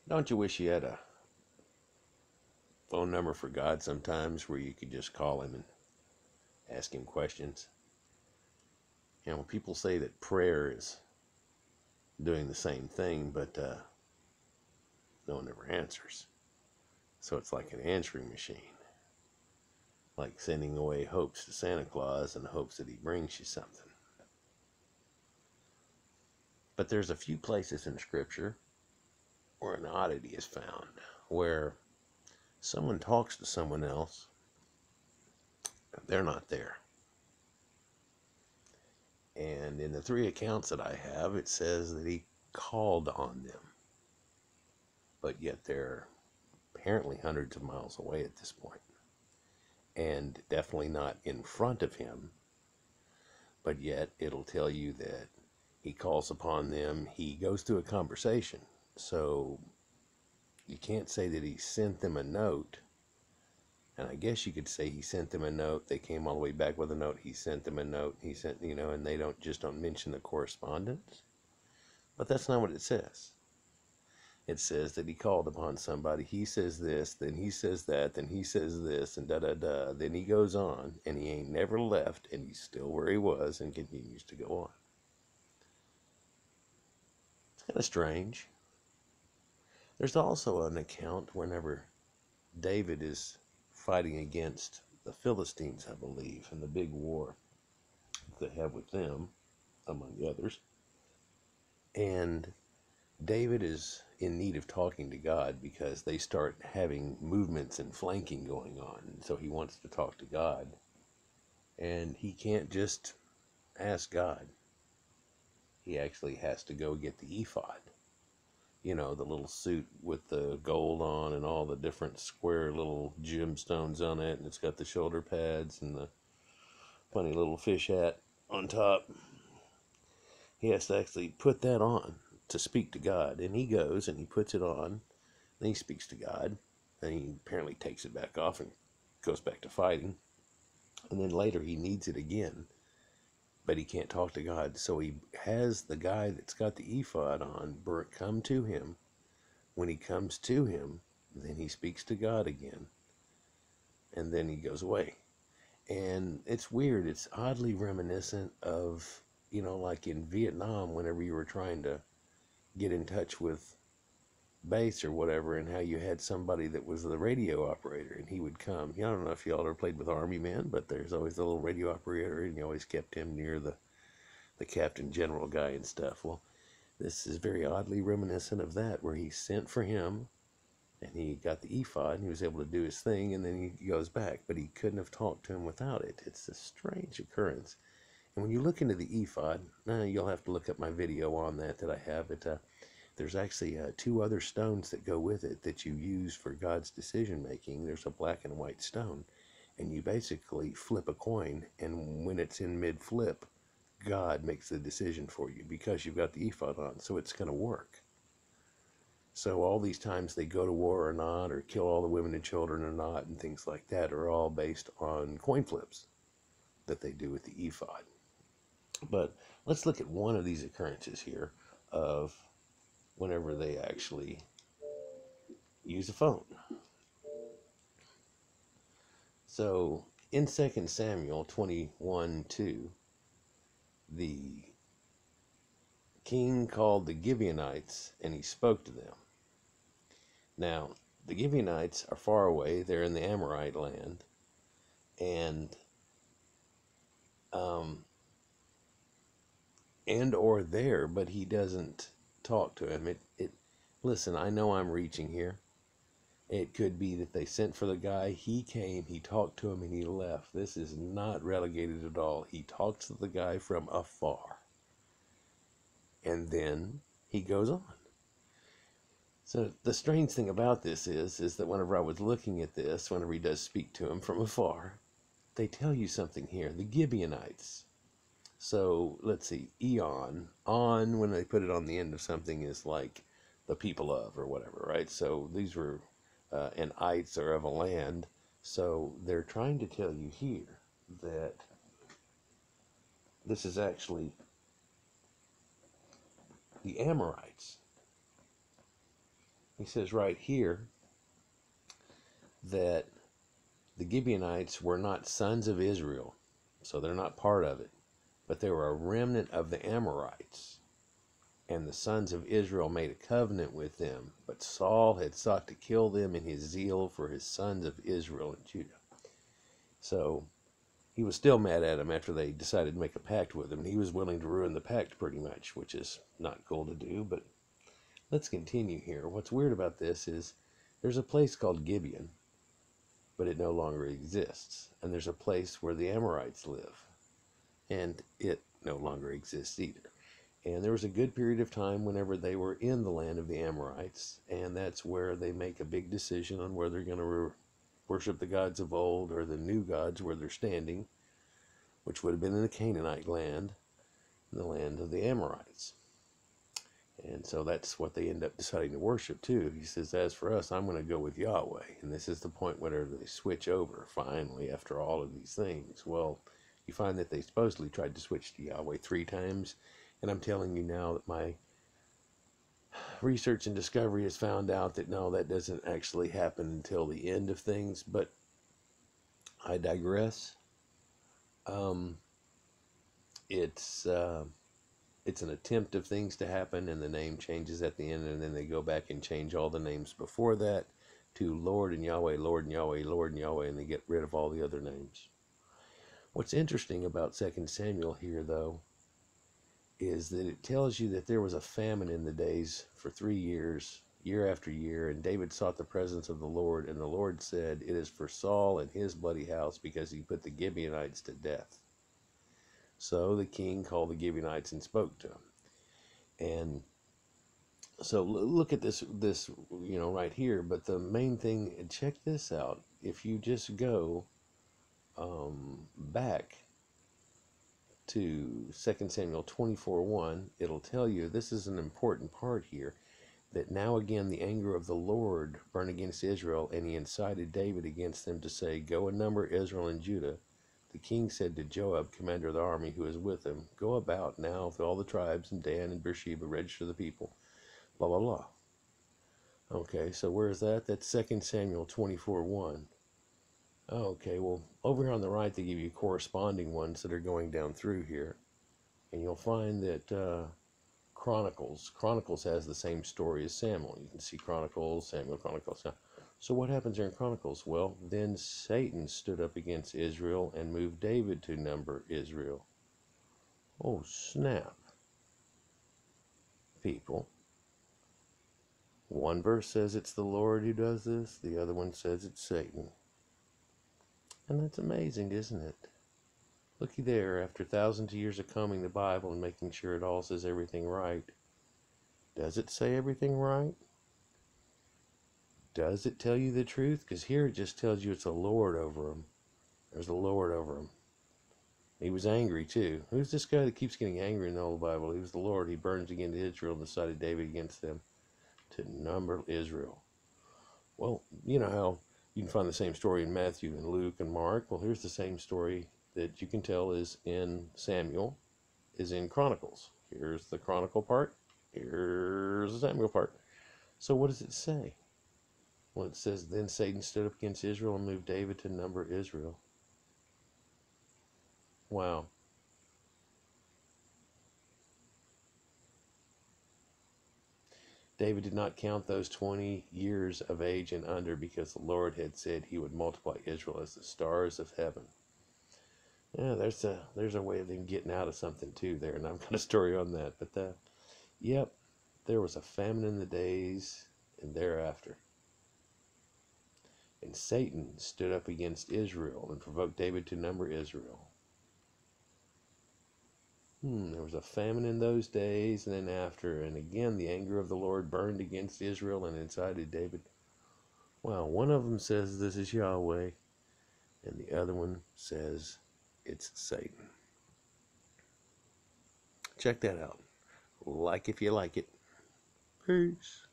Don't you wish you had a phone number for God sometimes where you could just call him and ask him questions? You know, people say that prayer is doing the same thing, but no one ever answers. So it's like an answering machine, like sending away hopes to Santa Claus in hopes that he brings you something. But there's a few places in Scripture where an oddity is found, where someone talks to someone else, they're not there. And in the three accounts that I have, it says that he called on them, but yet they're apparently hundreds of miles away at this point, and definitely not in front of him, but yet it'll tell you that he calls upon them, he goes through a conversation. So you can't say that he sent them a note. And I guess you could say he sent them a note. They came all the way back with a note. He sent them a note. He sent, and they don't mention the correspondence. But that's not what it says. It says that he called upon somebody. He says this, then he says that, then he says this, and da da da. Then he goes on, and he ain't never left, and he's still where he was and continues to go on. It's kind of strange. There's also an account whenever David is fighting against the Philistines, I believe, in the big war they have with them, among others. And David is in need of talking to God because they start having movements and flanking going on. And so he wants to talk to God. And he can't just ask God. He actually has to go get the ephod. You know, the little suit with the gold on and all the different square little gemstones on it. And it's got the shoulder pads and the funny little fish hat on top. He has to actually put that on to speak to God. And he goes and he puts it on. And he speaks to God. And he apparently takes it back off and goes back to fighting. And then later he needs it again. But he can't talk to God. So he has the guy that's got the ephod on come to him. When he comes to him, then he speaks to God again. And then he goes away. And it's weird. It's oddly reminiscent of, like in Vietnam, whenever you were trying to get in touch with base or whatever, and how you had somebody that was the radio operator, and he would come. I don't know if y'all ever played with Army men, but there's always a little radio operator, and you always kept him near the captain general guy and stuff. Well, this is very oddly reminiscent of that, where he sent for him, and he got the ephod, and he was able to do his thing, and then he goes back, but he couldn't have talked to him without it. It's a strange occurrence. And when you look into the ephod, you'll have to look up my video on that I have. There's actually two other stones that go with it that you use for God's decision making. There's a black and white stone, and you basically flip a coin, and when it's in mid-flip, God makes the decision for you because you've got the ephod on, so it's going to work. So all these times they go to war or not, or kill all the women and children or not, and things like that are all based on coin flips that they do with the ephod. But let's look at one of these occurrences here of whenever they actually use a phone. So in 2 Samuel 21:2, the king called the Gibeonites and he spoke to them. Now, the Gibeonites are far away. They're in the Amorite land. And or there, but he doesn't talk to him. Listen, I know I'm reaching here. It could be that they sent for the guy. He came, he talked to him, and he left. This is not relegated at all. He talks to the guy from afar. And then he goes on. So the strange thing about this is that whenever I was looking at this, whenever he does speak to him from afar, they tell you something here. The Gibeonites. So let's see, Eon, on, when they put it on the end of something, is like the people of or whatever, right? So these were, and ites are of a land. So they're trying to tell you here that this is actually the Amorites. He says right here that the Gibeonites were not sons of Israel, so they're not part of it, but they were a remnant of the Amorites. And the sons of Israel made a covenant with them, but Saul had sought to kill them in his zeal for his sons of Israel and Judah. So he was still mad at them after they decided to make a pact with him. He was willing to ruin the pact pretty much, which is not cool to do, but let's continue here. What's weird about this is there's a place called Gibeon, but it no longer exists. And there's a place where the Amorites live, and it no longer exists either. And there was a good period of time whenever they were in the land of the Amorites, and that's where they make a big decision on whether they're going to worship the gods of old or the new gods where they're standing, which would have been in the Canaanite land, the land of the Amorites. And so that's what they end up deciding to worship too. He says, as for us, I'm going to go with Yahweh. And this is the point whenever they switch over, finally, after all of these things. Well, you find that they supposedly tried to switch to Yahweh 3 times. And I'm telling you now that my research and discovery has found out that no, that doesn't actually happen until the end of things. But I digress. It's an attempt of things to happen, and the name changes at the end, and then they go back and change all the names before that to Lord and Yahweh, Lord and Yahweh, Lord and Yahweh, and they get rid of all the other names. What's interesting about 2 Samuel here, though, is that it tells you that there was a famine in the days for 3 years, year after year, and David sought the presence of the Lord, and the Lord said, it is for Saul and his bloody house, because he put the Gibeonites to death. So the king called the Gibeonites and spoke to them. And so look at this, right here. But the main thing, and check this out. If you just go back to 2 Samuel 24:1, it'll tell you, this is an important part here, that now again the anger of the Lord burned against Israel, and he incited David against them to say, go and number Israel and Judah. The king said to Joab, commander of the army who is with him, go about now with all the tribes in Dan and Beersheba, register the people, blah, blah, blah. Okay, so where is that? That's 2 Samuel 24:1. Okay, well, over here on the right, they give you corresponding ones that are going down through here. And you'll find that Chronicles has the same story as Samuel. You can see Chronicles, Samuel, Chronicles. So what happens here in Chronicles? Well, then Satan stood up against Israel and moved David to number Israel. Oh, snap. People. One verse says it's the Lord who does this. The other one says it's Satan. And that's amazing, isn't it? Looky there, after thousands of years of combing the Bible and making sure it all says everything right. Does it say everything right? Does it tell you the truth? Because here it just tells you it's a Lord over them. There's a Lord over them. He was angry too. Who's this guy that keeps getting angry in the whole Bible? He was the Lord. He burns against Israel and decided David against them to number Israel. Well, you know how you can find the same story in Matthew and Luke and Mark. Well, here's the same story that you can tell is in Samuel, is in Chronicles. Here's the Chronicle part. Here's the Samuel part. So what does it say? Well, it says, then Satan stood up against Israel and moved David to number Israel. Wow. David did not count those 20 years of age and under, because the Lord had said he would multiply Israel as the stars of heaven. Yeah, there's a way of them getting out of something too there, and I've got a story on that. But yep, there was a famine in the days and thereafter. And Satan stood up against Israel and provoked David to number Israel. There was a famine in those days and then after, and again the anger of the Lord burned against Israel and incited David. Well, one of them says this is Yahweh, and the other one says it's Satan. Check that out. Like if you like it. Peace.